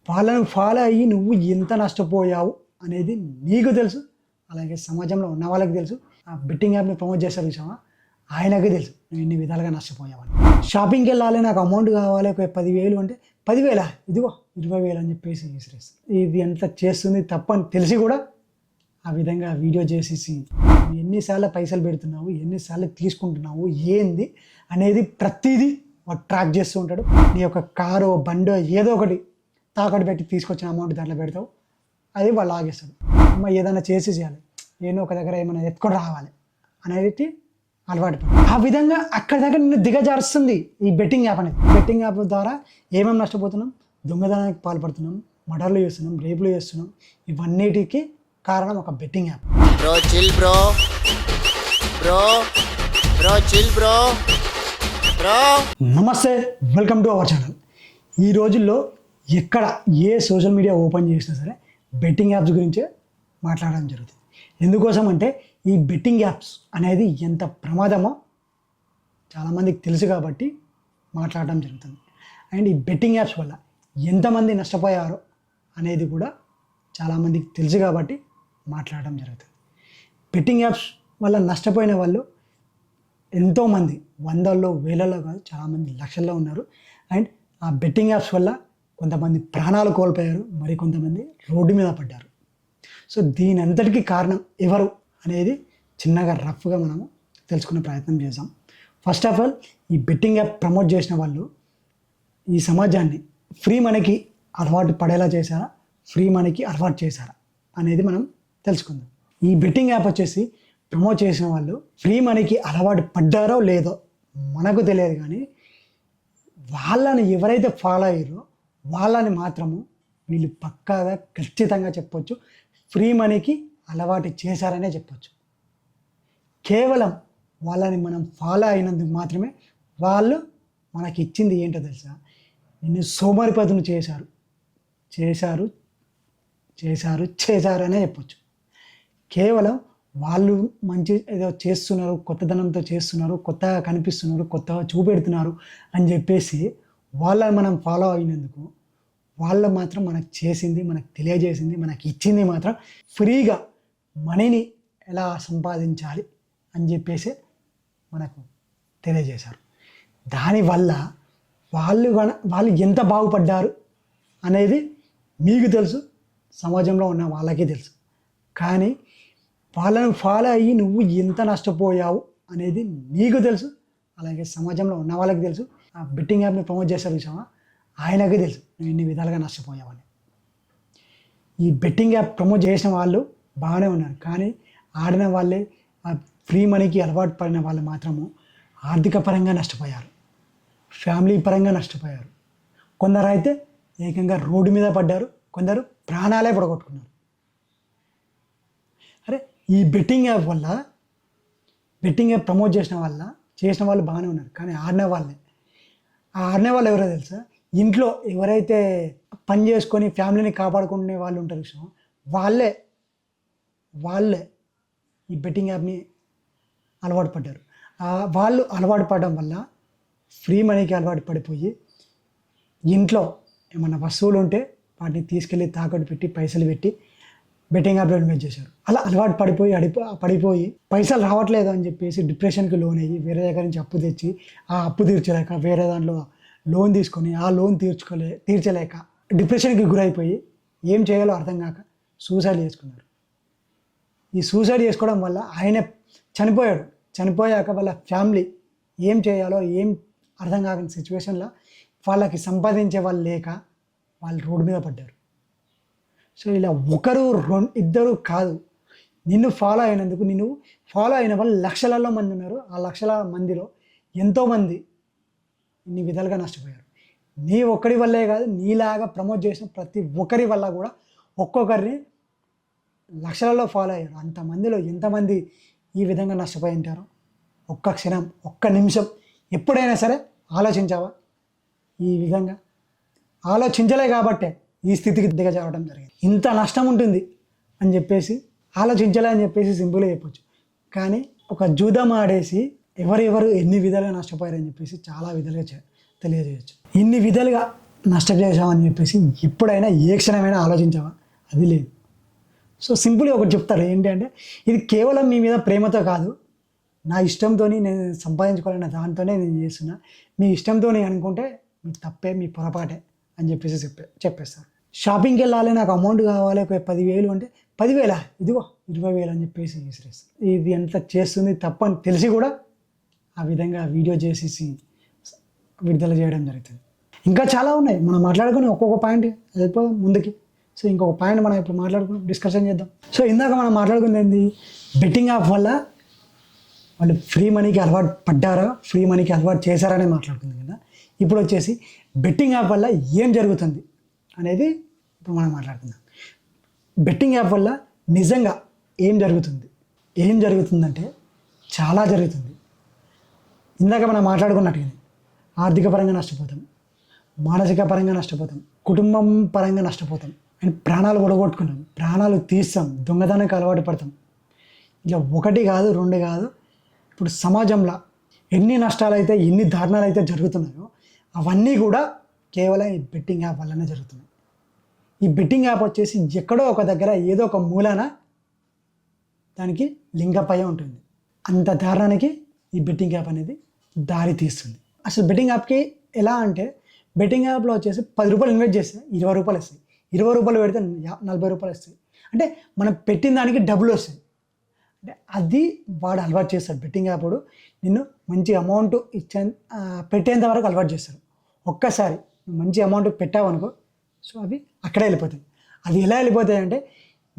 వాళ్ళని ఫాలో అయ్యి నువ్వు ఎంత నష్టపోయావు అనేది నీకు తెలుసు, అలాగే సమాజంలో ఉన్న వాళ్ళకి తెలుసు. ఆ బెట్టింగ్ యాప్ని ప్రమోట్ చేస్తారు విషయమా, ఆయనకే తెలుసు నువ్వు ఎన్ని విధాలుగా నష్టపోయావని. షాపింగ్కి వెళ్ళాలి, నాకు అమౌంట్ కావాలి, ఒక 10,000 అంటే 10,000 ఇదిగో 20,000 అని చెప్పేసి విసిరేస్తారు. ఇది ఎంత చేస్తుంది తప్పని తెలిసి కూడా ఆ విధంగా వీడియో చేసేసి ఎన్నిసార్లు పైసలు పెడుతున్నావు, ఎన్నిసార్లు తీసుకుంటున్నావు, ఏంది అనేది ప్రతిదీ వాడు ట్రాక్ చేస్తూ ఉంటాడు. నీ యొక్క కారో బండో ఏదో ఒకటి తాకట్టు పెట్టి తీసుకొచ్చిన అమౌంట్ దాంట్లో పెడతావు, అది వాళ్ళు ఆగేస్తాడు. అమ్మ ఏదైనా చేయాలి, నేను ఒక దగ్గర ఏమైనా ఎత్తుకొని రావాలి అనేది అలవాటు పడు. ఆ విధంగా అక్కడి దగ్గర నిన్ను దిగజారుస్తుంది ఈ బెట్టింగ్ యాప్ అనేది. బెట్టింగ్ యాప్ ద్వారా ఏమేమి నష్టపోతున్నాం, దొంగతనానికి పాల్పడుతున్నాం, మర్డర్లు చేస్తున్నాం, రేపులు చేస్తున్నాం. ఇవన్నిటికీ కారణం ఒక betting app. Bro chill bro bro bro chill bro bro. నమస్తే, వెల్కమ్ టు అవర్ ఛానల్. ఈ రోజుల్లో ఎక్కడ ఏ సోషల్ మీడియా ఓపెన్ చేసినా సరే బెట్టింగ్ యాప్స్ గురించే మాట్లాడడం జరుగుతుంది. ఎందుకోసం అంటే ఈ బెట్టింగ్ యాప్స్ అనేది ఎంత ప్రమాదమో చాలామందికి తెలుసు కాబట్టి మాట్లాడడం జరుగుతుంది. అండ్ ఈ బెట్టింగ్ యాప్స్ వల్ల ఎంతమంది నష్టపోయారో అనేది కూడా చాలామందికి తెలుసు కాబట్టి మాట్లాడడం జరుగుతుంది. బెట్టింగ్ యాప్స్ వల్ల నష్టపోయిన వాళ్ళు ఎంతోమంది వందల్లో వేలల్లో కాదు, చాలామంది లక్షల్లో ఉన్నారు. అండ్ ఆ బెట్టింగ్ యాప్స్ వల్ల కొంతమంది ప్రాణాలు కోల్పోయారు, మరి కొంతమంది రోడ్డు మీద పడ్డారు. సో దీని అంతటికీ కారణం ఎవరు అనేది చిన్నగా రఫ్గా మనము తెలుసుకునే ప్రయత్నం చేద్దాం. ఫస్ట్ ఆఫ్ ఆల్, ఈ బెట్టింగ్ యాప్ ప్రమోట్ చేసిన వాళ్ళు ఈ సమాజాన్ని ఫ్రీ మనీకి అలవాటు పడేలా చేశారా, ఫ్రీ మనీకి అలవాటు చేశారా అనేది మనం తెలుసుకుందాం. ఈ బెట్టింగ్ యాప్ వచ్చేసి ప్రమోట్ చేసిన వాళ్ళు ఫ్రీ మనీకి అలవాటు పడ్డారో లేదో మనకు తెలియదు, కానీ వాళ్ళని ఎవరైతే ఫాలో అయ్యారో వాళ్ళని మాత్రము వీళ్ళు పక్కాగా ఖచ్చితంగా చెప్పొచ్చు ఫ్రీ మనీకి అలవాటు చేశారనే చెప్పొచ్చు. కేవలం వాళ్ళని మనం ఫాలో అయినందుకు మాత్రమే వాళ్ళు మనకి ఇచ్చింది ఏంటో తెలుసా, నిన్ను సోమరిపోతును చేశారు చేశారు చేశారు చేశారు అనే చెప్పొచ్చు. కేవలం వాళ్ళు మంచి ఏదో చేస్తున్నారు, కొత్తదనంతో చేస్తున్నారు, కొత్తగా కనిపిస్తున్నారు, కొత్తగా చూపెడుతున్నారు అని చెప్పేసి వాళ్ళని మనం ఫాలో అయినందుకు వాళ్ళు మాత్రం మనకు చేసింది, మనకు తెలియజేసింది, మనకి ఇచ్చింది మాత్రం ఫ్రీగా మనీని ఎలా సంపాదించాలి అని చెప్పేసి మనకు తెలియజేశారు. దానివల్ల వాళ్ళు ఎంత బాగుపడ్డారు అనేది మీకు తెలుసు, సమాజంలో ఉన్న వాళ్ళకి తెలుసు. కానీ వాళ్ళని ఫాలో అయ్యి నువ్వు ఎంత నష్టపోయావు అనేది నీకు తెలుసు, అలాగే సమాజంలో ఉన్న వాళ్ళకి తెలుసు. ఆ బెట్టింగ్ యాప్ని ప్రమోట్ చేసే విషయమా, ఆయనకే తెలుసు నువ్వు ఎన్ని విధాలుగా నష్టపోయావని. ఈ బెట్టింగ్ యాప్ ప్రమోట్ చేసిన వాళ్ళు బాగానే ఉన్నారు, కానీ ఆడిన వాళ్ళే, ఆ ఫ్రీ మనీకి అలవాటు పడిన వాళ్ళు మాత్రము ఆర్థిక పరంగా నష్టపోయారు, ఫ్యామిలీ పరంగా నష్టపోయారు. కొందరు అయితే ఏకంగా రోడ్డు మీద పడ్డారు, కొందరు ప్రాణాలే పడగొట్టుకున్నారు. అరే ఈ బెట్టింగ్ యాప్ వల్ల, బెట్టింగ్ యాప్ ప్రమోట్ చేసిన వాళ్ళు బాగానే ఉన్నారు, కానీ ఆడిన వాళ్ళు ఎవరో తెలుసా, ఇంట్లో ఎవరైతే పని చేసుకొని ఫ్యామిలీని కాపాడుకునే వాళ్ళు ఉంటారు విషయం, వాళ్ళే ఈ బెట్టింగ్ యాప్ని అలవాటు పడ్డారు. వాళ్ళు అలవాటు పడడం వల్ల ఫ్రీ మనీకి అలవాటు పడిపోయి ఇంట్లో ఏమన్నా వస్తువులు ఉంటే వాటిని తీసుకెళ్ళి తాకట్టు పెట్టి పైసలు పెట్టి బెట్టింగ్ యాప్లో ఇన్వెస్ట్ చేశారు. అలా అలవాటు పడిపోయి పైసలు రావట్లేదు అని చెప్పేసి డిప్రెషన్కి లోన్ అయ్యి వేరే దగ్గర నుంచి అప్పు తెచ్చి ఆ అప్పు తీర్చలేక వేరే దాంట్లో లోన్ తీసుకొని ఆ లోన్ తీర్చలేక డిప్రెషన్కి గురైపోయి ఏం చేయాలో అర్థం కాక సూసైడ్ చేసుకున్నారు. ఈ సూసైడ్ చేసుకోవడం వల్ల ఆయన చనిపోయాక వాళ్ళ ఫ్యామిలీ ఏం చేయాలో ఏం అర్థం కాని సిచ్యువేషన్లో వాళ్ళకి సంపాదించే వాళ్ళు లేక వాళ్ళు రోడ్డు మీద పడ్డారు. సో ఇలా ఒకరు ఇద్దరు కాదు, నిన్ను ఫాలో అయినందుకు, నిన్ను ఫాలో అయిన వాళ్ళు లక్షలలో మంది ఉన్నారు. ఆ లక్షల మందిలో ఎంతోమంది ఇన్ని విధాలుగా నష్టపోయారు. నీ ఒక్కడి వల్లే కాదు, నీలాగా ప్రమోట్ చేసిన ప్రతి ఒక్కరి వల్ల కూడా ఒక్కొక్కరిని లక్షలలో ఫాలో అయ్యారు. అంతమందిలో ఎంతమంది ఈ విధంగా నష్టపోయి ఉంటారో ఒక్క క్షణం, ఒక్క నిమిషం ఎప్పుడైనా సరే ఆలోచించావా? ఈ విధంగా ఆలోచించలే కాబట్టే ఈ స్థితికి దిగజారడం జరిగింది. ఇంత నష్టం ఉంటుంది అని చెప్పేసి ఆలోచించలే అని చెప్పేసి సింపుల్గా చెప్పొచ్చు, కానీ ఒక జూదం ఆడేసి ఎవరెవరు ఎన్ని విధాలుగా నష్టపోయారని చెప్పేసి చాలా విధాలుగా తెలియజేయచ్చు. ఇన్ని విధాలుగా నష్టం చేసామని చెప్పేసి ఎప్పుడైనా ఏ క్షణమైనా ఆలోచించావా? అది లేదు. సో సింపుల్గా ఒకటి చెప్తారు ఏంటి అంటే, ఇది కేవలం మీ మీద ప్రేమతో కాదు, నా ఇష్టంతో నేను సంపాదించుకోవాలన్న దాంతోనే నేను చేస్తున్నా, మీ ఇష్టంతో అనుకుంటే మీ తప్పే, మీ పొరపాటే అని చెప్పేసి చెప్పేస్తారు. షాపింగ్కి వెళ్ళాలి, నాకు అమౌంట్ కావాలి, ఒక 10,000 అంటే 10,000 ఇదిగో 20,000 అని చెప్పేసి విసిరేస్తారు. ఇది ఎంత చేస్తుంది తప్పు అని తెలిసి కూడా ఆ విధంగా వీడియో చేసేసి విడుదల చేయడం జరుగుతుంది. ఇంకా చాలా ఉన్నాయి, మనం మాట్లాడుకుని ఒక్కొక్క పాయింట్ వెళ్ళిపోదాం ముందుకి. సో ఇంకొక పాయింట్ మనం ఇప్పుడు మాట్లాడుకున్నాం, డిస్కషన్ చేద్దాం. సో ఇందాక మనం మాట్లాడుకుంది ఏంటి, బెట్టింగ్ యాప్ వల్ల వాళ్ళు ఫ్రీ మనీకి అలవాటు పడ్డారా, ఫ్రీ మనీకి అలవాటు చేశారనే మాట్లాడుకుంది కదా. ఇప్పుడు వచ్చేసి బెట్టింగ్ యాప్ వల్ల ఏం జరుగుతుంది అనేది ఇప్పుడు మనం మాట్లాడుకుందాం. బెట్టింగ్ యాప్ వల్ల నిజంగా ఏం జరుగుతుందంటే చాలా జరుగుతుంది. ఇందాక మనం మాట్లాడుకున్నట్టుగా ఆర్థిక పరంగా నష్టపోతాం, మానసిక పరంగా నష్టపోతాం, కుటుంబం పరంగా నష్టపోతాం, అండ్ ప్రాణాలు ఒడగొట్టుకున్నాం, ప్రాణాలు తీస్తాం, దొంగతనానికి అలవాటు పడతాం. ఇలా ఒకటి కాదు, రెండు కాదు. ఇప్పుడు సమాజంలో ఎన్ని నష్టాలు అయితే, ఎన్ని దారుణాలు అయితే జరుగుతున్నాయో అవన్నీ కూడా కేవలం ఈ బెట్టింగ్ యాప్ వల్లనే జరుగుతున్నాయి. ఈ బెట్టింగ్ యాప్ వచ్చేసి ఎక్కడో ఒక దగ్గర ఏదో ఒక మూలాన దానికి లింకప్ అయ్యే ఉంటుంది. అంత దారుణానికి ఈ బెట్టింగ్ యాప్ అనేది దారి తీస్తుంది. అసలు బెట్టింగ్ యాప్కి ఎలా అంటే, బెట్టింగ్ యాప్లో వచ్చేసి 10 రూపాయలు ఇన్వెస్ట్ చేస్తే 20 రూపాయలు వస్తాయి, 20 రూపాయలు పెడితే 40 రూపాయలు వస్తాయి. అంటే మనం పెట్టిన దానికి డబ్బులు వస్తాయి. అంటే అది వాడు అలవాటు చేస్తాడు. బెట్టింగ్ యాప్ నిన్ను మంచి అమౌంట్ పెట్టేంత వరకు అలవాటు చేస్తాడు. ఒక్కసారి మంచి అమౌంట్ పెట్టావనుకో, సో అవి అక్కడే వెళ్ళిపోతాయి. అది ఎలా వెళ్ళిపోతాయి అంటే,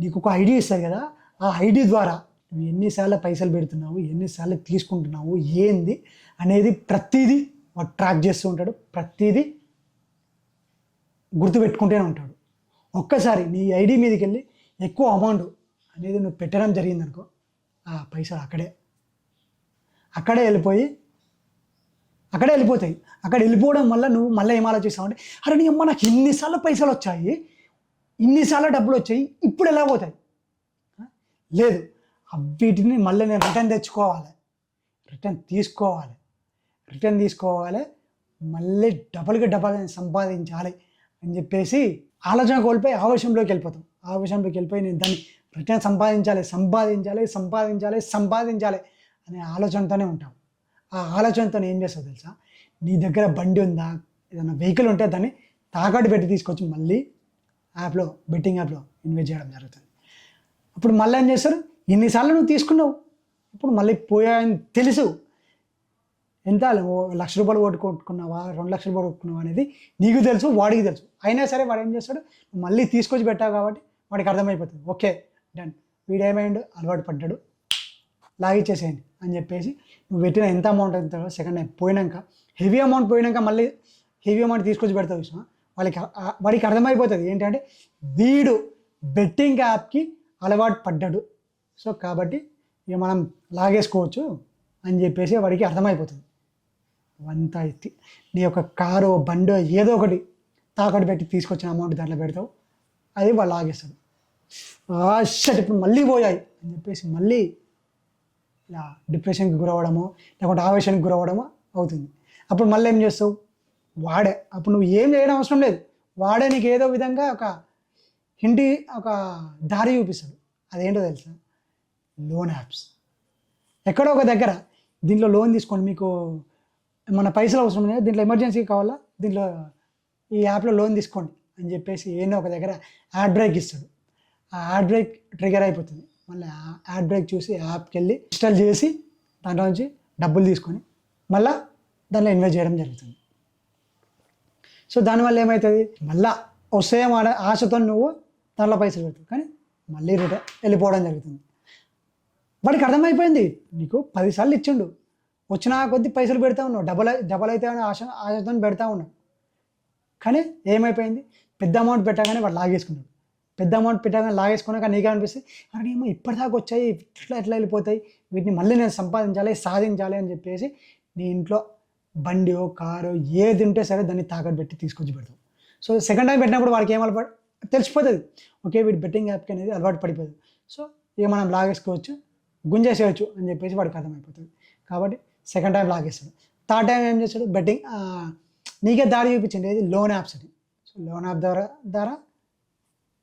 నీకు ఒక ఐడి ఇస్తారు కదా, ఆ ఐడి ద్వారా నువ్వు ఎన్నిసార్లు పైసలు పెడుతున్నావు, ఎన్నిసార్లు తీసుకుంటున్నావు, ఏంది అనేది ప్రతిదీ వాడు ట్రాక్ చేస్తూ ఉంటాడు, ప్రతిదీ గుర్తుపెట్టుకుంటూనే ఉంటాడు. ఒక్కసారి నీ ఐడి మీదకి వెళ్ళి ఎక్కువ అమౌంట్ అనేది నువ్వు పెట్టడం జరిగిందనుకో, ఆ పైసలు అక్కడే వెళ్ళిపోతాయి. అక్కడ వెళ్ళిపోవడం వల్ల నువ్వు మళ్ళీ ఏం ఆలోచిస్తావు అంటే, అరే నీ అమ్మ నాకు ఇన్నిసార్లు పైసలు వచ్చాయి, ఇన్నిసార్లు డబ్బులు వచ్చాయి, ఇప్పుడు ఎలా పోతాయి? లేదు, వీటిని మళ్ళీ నేను రిటర్న్ తీసుకోవాలి, మళ్ళీ డబల్గా సంపాదించాలి అని చెప్పేసి ఆలోచన కోల్పోయి ఆవేశంలోకి వెళ్ళిపోయి నేను దాన్ని రిటర్న్ సంపాదించాలి అనే ఆలోచనతోనే ఉంటావు. ఆ ఆలోచనతో ఏం చేస్తావు తెలుసా, నీ దగ్గర బండి ఉందా, ఏదైనా వెహికల్ ఉంటే దాన్ని తాకట్టు పెట్టి తీసుకొచ్చి మళ్ళీ బెట్టింగ్ యాప్లో ఇన్వెస్ట్ చేయడం జరుగుతుంది. అప్పుడు మళ్ళీ ఏం చేస్తారు, ఇన్నిసార్లు నువ్వు తీసుకున్నావు, ఇప్పుడు మళ్ళీ పోయాయని తెలుసు. ఎంత 1,00,000 రూపాయలు కొట్టుకున్నావా, 2 లక్షలు కొట్టుకున్నావా అనేది నీకు తెలుసు, వాడికి తెలుసు. అయినా సరే వాడు ఏం చేస్తాడు, మళ్ళీ తీసుకొచ్చి పెట్టావు కాబట్టి వాడికి అర్థమైపోతుంది, ఓకే డన్, వీడేమైండు అలవాటు పడ్డాడు, లాగిచ్చేసేయండి అని చెప్పేసి నువ్వు పెట్టిన ఎంత అమౌంట్ ఎంత సెకండ్ టైం పోయినాక, హెవీ అమౌంట్ పోయినాక మళ్ళీ హెవీ అమౌంట్ తీసుకొచ్చి పెడతావు చూసినా, వాడికి అర్థమైపోతుంది ఏంటంటే వీడు బెట్టింగ్ యాప్కి అలవాటు పడ్డాడు, సో కాబట్టి ఇక మనం లాగేసుకోవచ్చు అని చెప్పేసి వాడికి అర్థమైపోతుంది. అంతా ఎత్తి నీ యొక్క కారు, బండో ఏదో ఒకటి తాకట్టు పెట్టి తీసుకొచ్చిన అమౌంట్ దాంట్లో పెడతావు, అది వాళ్ళు లాగేస్తాడు. షట్ ఇప్పుడు మళ్ళీ పోయాయి అని చెప్పేసి మళ్ళీ ఇలా డిప్రెషన్కి గురవడమో లేకుంటే ఆవేశానికి గురవడమో అవుతుంది. అప్పుడు మళ్ళీ ఏం చేస్తావు, అప్పుడు నువ్వు ఏం చేయడం అవసరం లేదు, వాడే నీకు ఏదో విధంగా ఒక దారి చూపిస్తాడు. అదేంటో తెలుసా, లోన్ యాప్స్. ఎక్కడో ఒక దగ్గర దీంట్లో లోన్ తీసుకోండి, మీకు మన పైసలు అవసరం లేదు, దీంట్లో ఎమర్జెన్సీ కావాలా, దీంట్లో ఈ యాప్లో లోన్ తీసుకోండి అని చెప్పేసి ఏదో ఒక దగ్గర యాడ్ బ్రేక్ ఇస్తాడు. ఆ యాడ్ బ్రేక్ ట్రిగర్ అయిపోతుంది, మళ్ళీ యాడ్ బ్రేక్ చూసి యాప్కి వెళ్ళి ఇన్స్టాల్ చేసి దాంట్లో నుంచి డబ్బులు తీసుకొని మళ్ళీ దాంట్లో ఇన్వెస్ట్ చేయడం జరుగుతుంది. సో దానివల్ల ఏమవుతుంది, మళ్ళీ వస్తాయేమో ఆశతో నువ్వు దాంట్లో పైసలు పెడతావు, కానీ మళ్ళీ రిటర్న్ వెళ్ళిపోవడం జరుగుతుంది. వాడికి అర్థమైపోయింది, నీకు 10 సార్లు ఇచ్చిండు, వచ్చిన కొద్ది పైసలు పెడతా ఉన్నావు, డబల్ అయితే అని ఆశతో పెడతా ఉన్నావు, కానీ ఏమైపోయింది, పెద్ద అమౌంట్ పెట్టగానే వాడు లాగేసుకున్నాడు. పెద్ద అమౌంట్ పెట్టగానే లాగేసుకున్నాక నీకేమనిపిస్తుంది, అరే ఏమో ఇప్పటిదాకా వచ్చాయి, ఎట్లా వెళ్ళిపోతాయి, వీటిని మళ్ళీ నేను సాధించాలి అని చెప్పేసి నీ ఇంట్లో బండియో కారో ఏది ఉంటే సరే దాన్ని తాకట్టు పెట్టి తీసుకొచ్చి పెడతావు. సో సెకండ్ టైం పెట్టినప్పుడు వాడికి తెలిసిపోతుంది, ఓకే వీడు బెట్టింగ్ యాప్కి అనేది అలవాటు పడిపోతుంది, సో ఇక మనం లాగేసుకోవచ్చు, గుంజేసేయచ్చు అని చెప్పేసి వాడికి అర్థమైపోతుంది. కాబట్టి సెకండ్ టైం లాగేస్తాడు. థర్డ్ టైం ఏం చేస్తాడు, బెట్టింగ్ నీకే దారి చూపించండి, ఏది లోన్ యాప్స్ అని. సో లోన్ యాప్ ద్వారా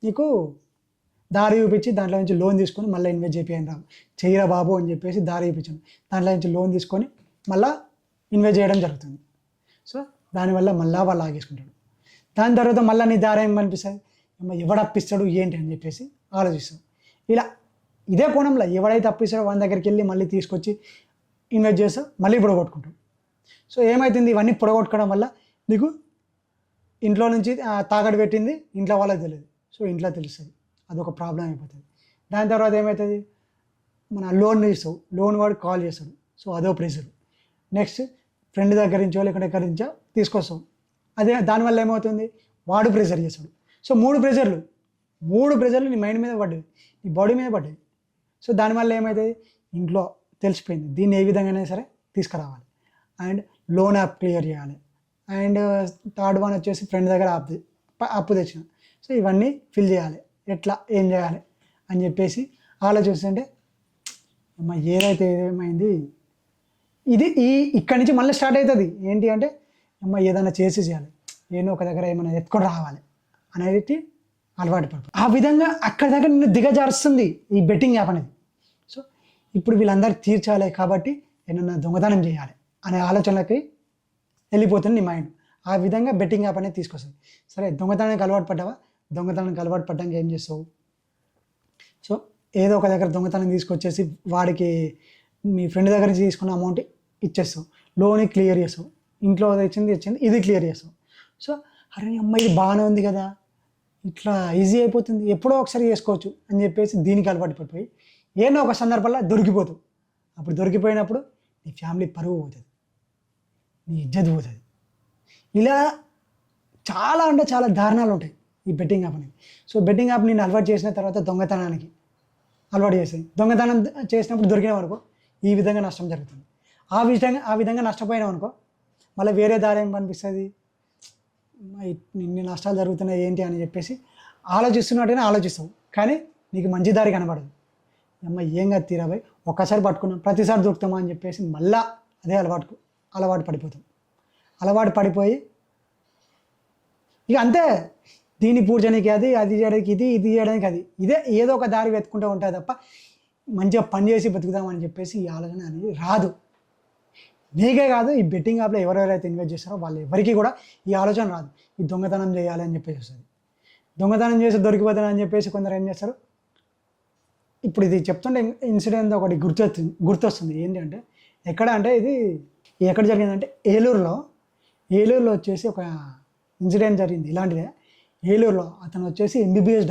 నీకు దారి చూపించి దాంట్లో నుంచి లోన్ తీసుకొని మళ్ళీ ఇన్వెస్ట్ చేయండి రా చెయ్యరా బాబు అని చెప్పేసి దారి చూపించాను. దాంట్లో నుంచి లోన్ తీసుకొని మళ్ళీ ఇన్వెస్ట్ చేయడం జరుగుతుంది. సో దానివల్ల మళ్ళీ వాళ్ళు ఆగేసుకుంటాడు. దాని తర్వాత మళ్ళీ నీ దారి ఏమనిపిస్తుంది, ఎవడు అప్పిస్తాడు ఏంటి అని చెప్పేసి ఆలోచిస్తాడు. ఇలా ఇదే కోణంలో ఎవడైతే అప్పిస్తాడో వాళ్ళ దగ్గరికి వెళ్ళి మళ్ళీ తీసుకొచ్చి ఇన్వెస్ట్ చేస్తావు, మళ్ళీ పొడగొట్టుకుంటావు. సో ఏమవుతుంది, ఇవన్నీ పొడగొట్టుకోవడం వల్ల నీకు ఇంట్లో నుంచి తాకట్టు పెట్టింది ఇంట్లో వాళ్ళకి తెలియదు. సో ఇంట్లో తెలుస్తుంది, అదొక ప్రాబ్లం అయిపోతుంది. దాని తర్వాత ఏమవుతుంది, మన లోన్ ఇస్తావు, లోన్ వాడు కాల్ చేస్తాడు. సో అదో ప్రెషర్. నెక్స్ట్ ఫ్రెండ్ దగ్గర నుంచో లేకుంటే ఎక్కడి నుంచో తీసుకొస్తావు, అదే దానివల్ల ఏమవుతుంది, వాడు ప్రెషర్ చేస్తాడు. సో మూడు ప్రెషర్లు నీ మైండ్ మీద పడ్డాయి, నీ బాడీ మీద పడ్డాయి. సో దానివల్ల ఏమవుతుంది, ఇంట్లో తెలిసిపోయింది దీన్ని ఏ విధంగానే సరే తీసుకురావాలి, అండ్ లోన్ యాప్ క్లియర్ చేయాలి, అండ్ థర్డ్ వన్ వచ్చేసి ఫ్రెండ్ దగ్గర అప్పు తెచ్చిన. సో ఇవన్నీ ఫిల్ చేయాలి, ఎట్లా ఏం చేయాలి అని చెప్పేసి ఆలోచిస్తుంటే అమ్మ ఏదైతే ఏమైంది ఇది ఇక్కడి నుంచి మళ్ళీ స్టార్ట్ అవుతుంది. ఏంటి అంటే అమ్మ ఏదైనా చేసి చేయాలి, నేను ఒక దగ్గర ఏమైనా ఎత్తుకొని రావాలి అనేది అలవాటు పడుతుంది. ఆ విధంగా అక్కడి దగ్గర నిన్ను దిగజారుస్తుంది ఈ బెట్టింగ్ యాప్ అనేది. సో ఇప్పుడు వీళ్ళందరికీ తీర్చాలి కాబట్టి ఏమన్నా దొంగతనం చేయాలి అనే ఆలోచనలకి వెళ్ళిపోతుంది నీ మైండ్. ఆ విధంగా బెట్టింగ్ యాప్ అనేది తీసుకొస్తుంది. సరే దొంగతనానికి అలవాటు పడ్డావా, దొంగతనానికి అలవాటు పడ్డానికి ఏం చేస్తావు, సో ఏదో ఒక దగ్గర దొంగతనం తీసుకొచ్చేసి వాడికి మీ ఫ్రెండ్ దగ్గర నుంచి తీసుకున్న అమౌంట్ ఇచ్చేస్తావు, లోన్ క్లియర్ చేస్తావు, ఇంట్లో ఇచ్చింది ఇది క్లియర్ చేస్తావు. సో అరే అమ్మాయి ఇది బాగానే ఉంది కదా, ఇట్లా ఈజీ అయిపోతుంది, ఎప్పుడో ఒకసారి చేసుకోవచ్చు అని చెప్పేసి దీనికి అలవాటు పడిపోయి ఏదో ఒక సందర్భంలో దొరికిపోతావు. అప్పుడు దొరికిపోయినప్పుడు నీ ఫ్యామిలీ పరువు పోతుంది, నీ ఇజ్జత్ పోతుంది. ఇలా చాలా అంటే చాలా దారుణాలు ఉంటాయి ఈ బెట్టింగ్ యాప్ అనేది. సో బెట్టింగ్ యాప్ నేను అలవాటు చేసిన తర్వాత దొంగతనానికి అలవాటు చేసేది. దొంగతనం చేసినప్పుడు దొరికినాం అనుకో ఈ విధంగా నష్టం జరుగుతుంది. ఆ విధంగా నష్టపోయినాం అనుకో మళ్ళీ వేరే దారి ఏం కనిపిస్తుంది, ఇన్ని నష్టాలు జరుగుతున్నాయి ఏంటి అని చెప్పేసి ఆలోచిస్తున్నట్టుగానే ఆలోచిస్తావు, కానీ నీకు మంచి దారి కనబడదు. అమ్మ ఏం కాదు తీరాబాయి, ఒక్కసారి పట్టుకున్నాం ప్రతిసారి దొరుకుతామా అని చెప్పేసి మళ్ళా అదే అలవాటు పడిపోతాం. అలవాటు పడిపోయి ఇక అంతే, దీన్ని పూడ్చడానికి అది చేయడానికి ఇది చేయడానికి అది, ఇదే ఏదో ఒక దారి వెతుకుంటూ ఉంటుంది తప్ప మంచిగా పని చేసి బతుకుదామని చెప్పేసి ఈ ఆలోచన అనేది రాదు. నీకే కాదు, ఈ బెట్టింగ్ యాప్లో ఎవరెవరైతే ఇన్వెస్ట్ చేస్తారో వాళ్ళు ఎవరికి కూడా ఈ ఆలోచన రాదు, ఈ దొంగతనం చేయాలి అని చెప్పేసి వస్తుంది. దొంగతనం చేసి దొరికిపోతాను అని చెప్పేసి కొందరు ఏం చేస్తారు. ఇప్పుడు ఇది చెప్తుంటే ఇన్సిడెంట్ ఒకటి గుర్తొస్తుంది. ఏంటి అంటే ఎక్కడ అంటే ఇది ఎక్కడ జరిగిందంటే ఏలూరులో వచ్చేసి ఒక ఇన్సిడెంట్ జరిగింది ఇలాంటిదే. ఏలూరులో అతను వచ్చేసి ఎంబీబీఎస్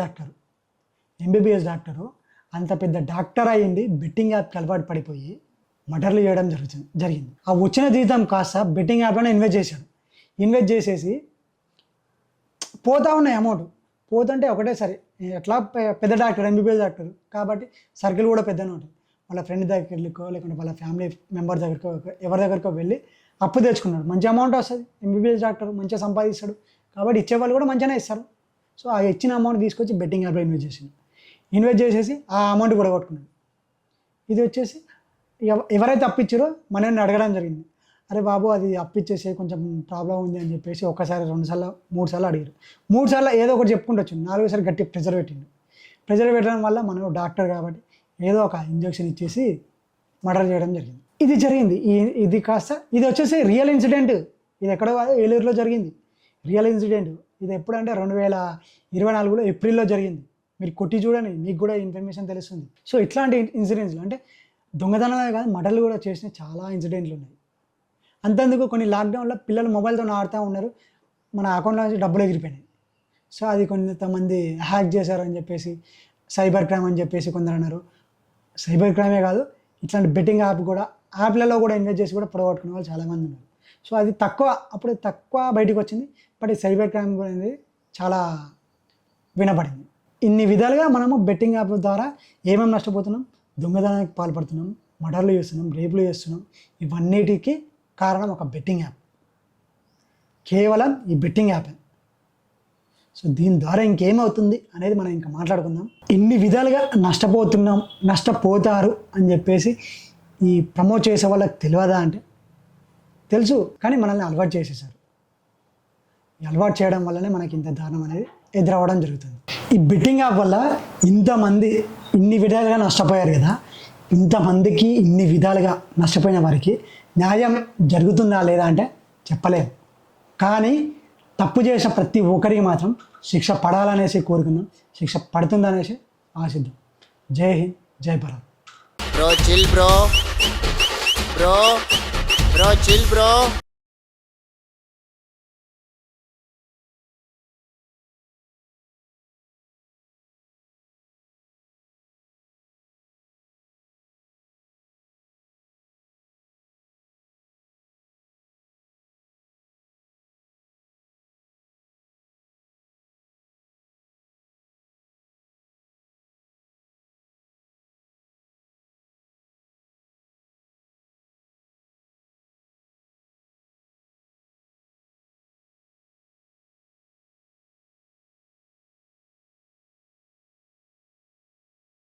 డాక్టరు అంత పెద్ద డాక్టర్ అయ్యింది బెట్టింగ్ యాప్కి అలవాటు పడిపోయి మర్డర్లు చేయడం జరిగింది. ఆ వచ్చిన జీతం కాస్త బెట్టింగ్ యాప్లోనే ఇన్వెస్ట్ చేసేసి పోతా ఉన్నాయి అమౌంట్. పోతుంటే ఒకటేసారి ఎట్లా పెద్ద డాక్టర్ ఎంబీబీఎస్ డాక్టర్ కాబట్టి సర్కిల్ కూడా పెద్దనే ఉంటుంది. వాళ్ళ ఫ్రెండ్ దగ్గరికో లేకుంటే వాళ్ళ ఫ్యామిలీ మెంబర్ దగ్గరకో ఎవరి దగ్గరకో వెళ్ళి అప్పు తెచ్చుకున్నాడు. మంచి అమౌంట్ వస్తుంది, ఎంబీబీఎస్ డాక్టర్ మంచిగా సంపాదిస్తాడు కాబట్టి ఇచ్చేవాళ్ళు కూడా మంచిగానే ఇస్తారు. సో ఆ ఇచ్చిన అమౌంట్ తీసుకొచ్చి బెట్టింగ్ యాప్లో ఇన్వెస్ట్ చేసేసి ఆ అమౌంట్ కూడా కొట్టుకున్నాడు. ఇది వచ్చేసి ఎవరైతే అప్పిచ్చారో మనల్ని అడగడం జరిగింది, అరే బాబు అది అప్పిచ్చేసి కొంచెం ప్రాబ్లం ఉంది అని చెప్పేసి ఒకసారి 2 సార్లు 3 సార్లు అడిగారు. 3 సార్లు ఏదో ఒకటి చెప్పుకుంటూ వచ్చింది, 4వ సారి గట్టి ప్రెజర్ పెట్టడం వల్ల మనం డాక్టర్ కాబట్టి ఏదో ఒక ఇంజెక్షన్ ఇచ్చేసి మర్డర్ చేయడం జరిగింది. ఇది కాస్త ఇది వచ్చేసి రియల్ ఇన్సిడెంట్. ఇది ఎక్కడో ఏలూరులో జరిగింది రియల్ ఇన్సిడెంట్. ఇది ఎప్పుడంటే 2024లో ఏప్రిల్లో జరిగింది. మీరు కొట్టి చూడండి, మీకు కూడా ఇన్ఫర్మేషన్ తెలుస్తుంది. సో ఇట్లాంటి ఇన్సిడెంట్స్లు అంటే దొంగతనాలే కాదు మర్డర్లు కూడా చేసిన చాలా ఇన్సిడెంట్లు ఉన్నాయి. అంతేందుకు కొన్ని లాక్డౌన్లో పిల్లలు మొబైల్తో ఆడుతూ ఉన్నారు, మన అకౌంట్లో నుంచి డబ్బులు ఎగిరిపోయినాయి. సో అది కొంతమంది హ్యాక్ చేశారని చెప్పేసి సైబర్ క్రైమ్ అని చెప్పేసి కొందరు అన్నారు. సైబర్ క్రైమే కాదు, ఇట్లాంటి బెట్టింగ్ యాప్లలో కూడా ఇన్వెస్ట్ చేసి కూడా పొడగొట్టుకునే వాళ్ళు చాలామంది ఉన్నారు. సో అది అప్పుడు తక్కువ బయటకు వచ్చింది. బట్ ఈ సైబర్ క్రైమ్ అనేది చాలా వినపడింది. ఇన్ని విధాలుగా మనము బెట్టింగ్ యాప్ ద్వారా ఏమేమి నష్టపోతున్నాం, దొంగతనానికి పాల్పడుతున్నాం, మర్డర్లు చేస్తున్నాం, రేపులు చేస్తున్నాం. ఇవన్నిటికీ కారణం ఒక బెట్టింగ్ యాప్, కేవలం ఈ బెట్టింగ్ యాప్. సో దీని ద్వారా ఇంకేమవుతుంది అనేది మనం ఇంకా మాట్లాడుకుందాం. ఇన్ని విధాలుగా నష్టపోతారు అని చెప్పేసి ఈ ప్రమోట్ చేసే వాళ్ళకి తెలియదా అంటే తెలుసు, కానీ మనల్ని అలవాటు చేసేసారు. ఈ అలవాటు చేయడం వల్లనే మనకి ఇంత దారుణం అనేది ఎదురవ్వడం జరుగుతుంది. ఈ బెట్టింగ్ యాప్ వల్ల ఇంతమంది ఇన్ని విధాలుగా నష్టపోయారు కదా, ఇంతమందికి ఇన్ని విధాలుగా నష్టపోయిన వారికి న్యాయం జరుగుతుందా లేదా అంటే చెప్పలేము. కానీ తప్పు చేసిన ప్రతి ఒక్కరికి మాత్రం శిక్ష పడాలనేసి కోరుకుందాం, శిక్ష పడుతుందనేసి ఆశిద్దాం. జై హింద్, జై Bharat. Bro chill bro, bro bro chill bro.